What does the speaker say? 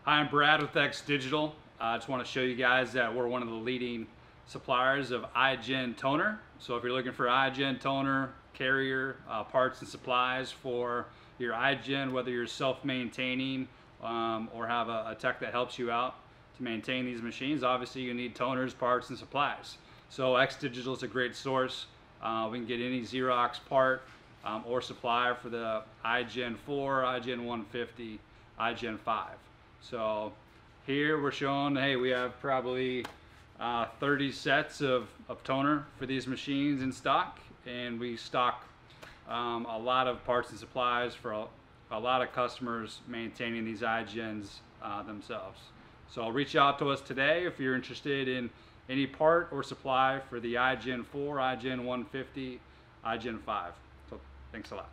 Hi, I'm Brad with X Digital. I just want to show you guys that we're one of the leading suppliers of Igen Toner. So if you're looking for Igen Toner, carrier, parts and supplies for your Igen, whether you're self-maintaining or have a tech that helps you out to maintain these machines, obviously you need toners, parts, and supplies. So X Digital is a great source. We can get any Xerox part or supply for the IGen4, Igen150, IGen5. So here we're showing, hey, we have probably 30 sets of toner for these machines in stock, and we stock a lot of parts and supplies for a lot of customers maintaining these IGens themselves. So reach out to us today if you're interested in any part or supply for the IGen4, IGen150, IGen5. So thanks a lot.